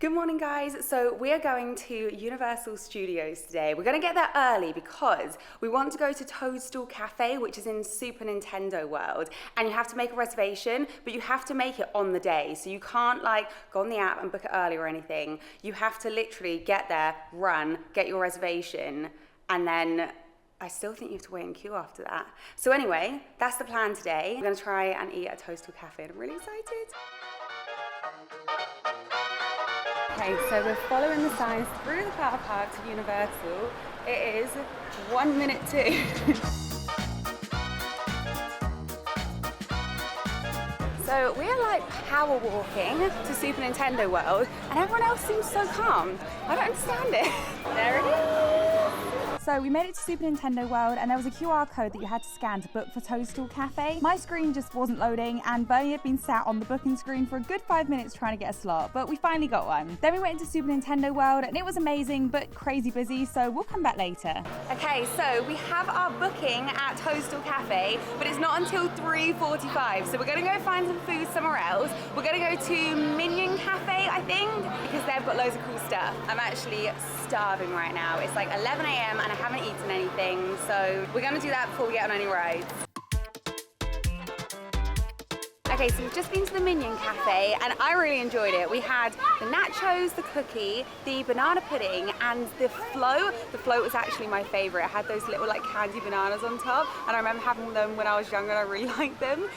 Good morning, guys. So we are going to Universal Studios today. We're going to get there early because we want to go to Toadstool Cafe, which is in Super Nintendo World, and you have to make a reservation, but you have to make it on the day. So you can't like go on the app and book it early or anything. You have to literally get there, run, get your reservation, and then I still think you have to wait in queue after that. So anyway, that's the plan today. We're going to try and eat at Toadstool Cafe, and I'm really excited. Okay, so we're following the signs through the car park to Universal. It is 1 minute to. So we're like power walking to Super Nintendo World, and everyone else seems so calm. I don't understand it. There it is. So we made it to Super Nintendo World, and there was a QR code that you had to scan to book for Toadstool Cafe. My screen just wasn't loading, and Bernie had been sat on the booking screen for a good 5 minutes trying to get a slot, but we finally got one. Then we went into Super Nintendo World, and it was amazing, but crazy busy, so we'll come back later. Okay, so we have our booking at Toadstool Cafe, but it's not until 3:45, so we're gonna go find some food somewhere else. We're gonna go to Minion Cafe, I think, because they've got loads of cool stuff. I'm actually starving right now. It's like 11 a.m. and I haven't eaten anything, so we're gonna do that before we get on any rides. Okay, so we've just been to the Minion Cafe and I really enjoyed it. We had the nachos, the cookie, the banana pudding, and the float. The float was actually my favorite. It had those little like candy bananas on top, and I remember having them when I was younger and I really liked them.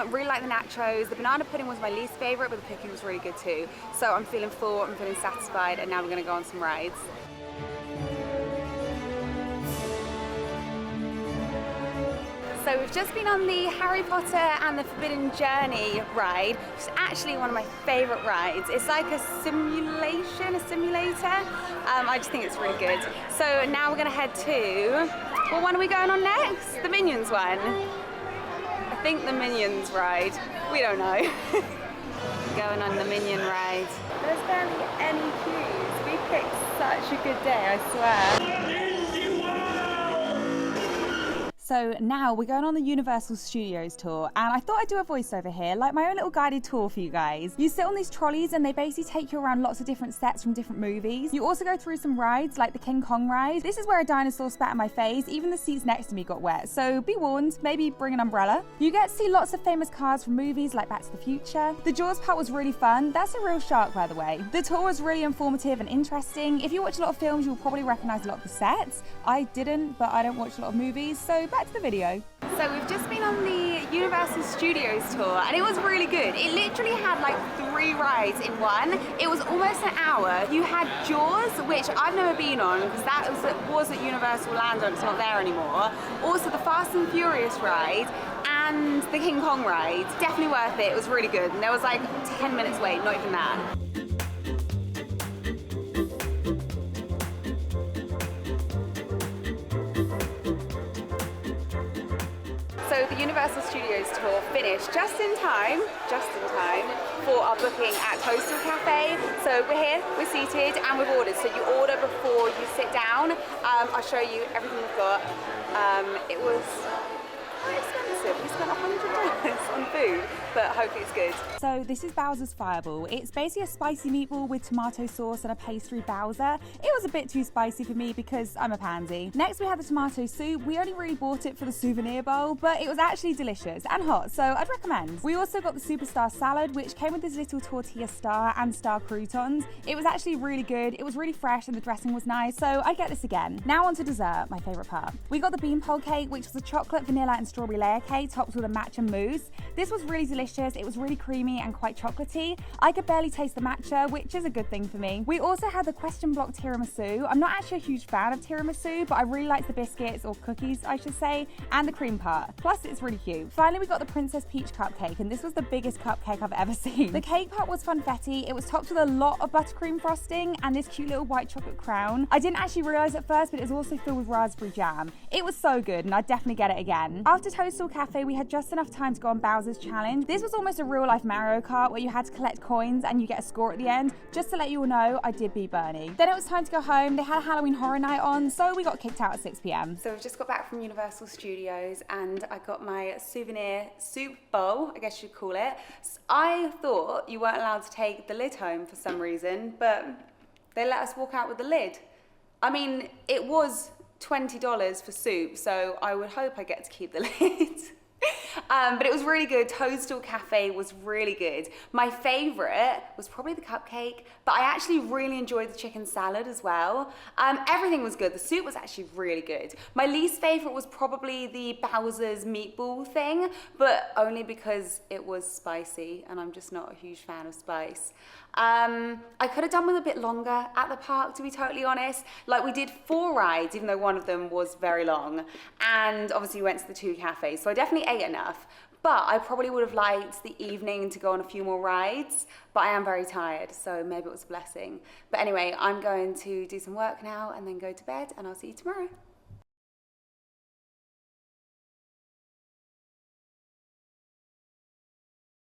Really liked the nachos. The banana pudding was my least favorite, but the cookie was really good too. So I'm feeling full, I'm feeling satisfied, and now we're gonna go on some rides. So we've just been on the Harry Potter and the Forbidden Journey ride, which is actually one of my favourite rides. It's like a simulator. I just think it's really good. So now we're going to head to, well, when are we going on next? The Minions one. I think the Minions ride. We don't know. Going on the Minion ride. There's barely any queues. We picked such a good day, I swear. So now we're going on the Universal Studios tour, and I thought I'd do a voiceover here, like my own little guided tour for you guys. You sit on these trolleys and they basically take you around lots of different sets from different movies. You also go through some rides like the King Kong ride. This is where a dinosaur spat in my face. Even the seats next to me got wet, so be warned, maybe bring an umbrella. You get to see lots of famous cars from movies like Back to the Future. The Jaws part was really fun. That's a real shark, by the way. The tour was really informative and interesting. If you watch a lot of films, you'll probably recognize a lot of the sets. I didn't, but I don't watch a lot of movies, so back to the video. So we've just been on the Universal Studios tour and it was really good. It literally had like 3 rides in one. It was almost an hour. You had Jaws, which I've never been on because that was at Universal Orlando and it's not there anymore. Also the Fast and Furious ride and the King Kong ride. Definitely worth it. It was really good. And there was like 10 minutes wait, not even that. So the Universal Studios tour finished just in time for our booking at Toadstool Cafe. So we're here, we're seated, and we've ordered. So you order before you sit down. I'll show you everything we've got. It was quite expensive. We spent $100 on food, but hopefully it's good. So this is Bowser's Fireball. It's basically a spicy meatball with tomato sauce and a pastry Bowser. It was a bit too spicy for me because I'm a pansy. Next we had the tomato soup. We only really bought it for the souvenir bowl, but it was actually delicious and hot, so I'd recommend. We also got the superstar salad, which came with this little tortilla star and star croutons. It was actually really good. It was really fresh and the dressing was nice, so I'd get this again. Now on to dessert, my favorite part. We got the beanpole cake, which was a chocolate, vanilla and strawberry layer cake topped with a matcha mousse. This was really delicious. It was really creamy and quite chocolatey. I could barely taste the matcha, which is a good thing for me. We also had the question block tiramisu. I'm not actually a huge fan of tiramisu, but I really liked the biscuits, or cookies I should say, and the cream part. Plus it's really cute. Finally we got the Princess Peach cupcake, and this was the biggest cupcake I've ever seen. The cake part was funfetti. It was topped with a lot of buttercream frosting and this cute little white chocolate crown. I didn't actually realise at first, but it was also filled with raspberry jam. It was so good and I'd definitely get it again. After Toadstool Cafe, Cafe, we had just enough time to go on Bowser's Challenge. This was almost a real life Mario Kart where you had to collect coins and you get a score at the end. Just to let you all know, I did beat Bernie. Then it was time to go home. They had a Halloween Horror Night on, so we got kicked out at 6 p.m. So we've just got back from Universal Studios and I got my souvenir soup bowl, I guess you'd call it. I thought you weren't allowed to take the lid home for some reason, but they let us walk out with the lid. I mean, it was $20 for soup, so I would hope I get to keep the lid. But it was really good. Toadstool Cafe was really good. My favorite was probably the cupcake, but I actually really enjoyed the chicken salad as well. Everything was good. The soup was actually really good. My least favorite was probably the Bowser's meatball thing, but only because it was spicy and I'm just not a huge fan of spice. I could have done with a bit longer at the park, to be totally honest. Like, we did 4 rides, even though one of them was very long. And obviously we went to the 2 cafes, so I definitely ate enough. But I probably would have liked the evening to go on a few more rides, but I am very tired, so maybe it was a blessing. But anyway, I'm going to do some work now and then go to bed, and I'll see you tomorrow.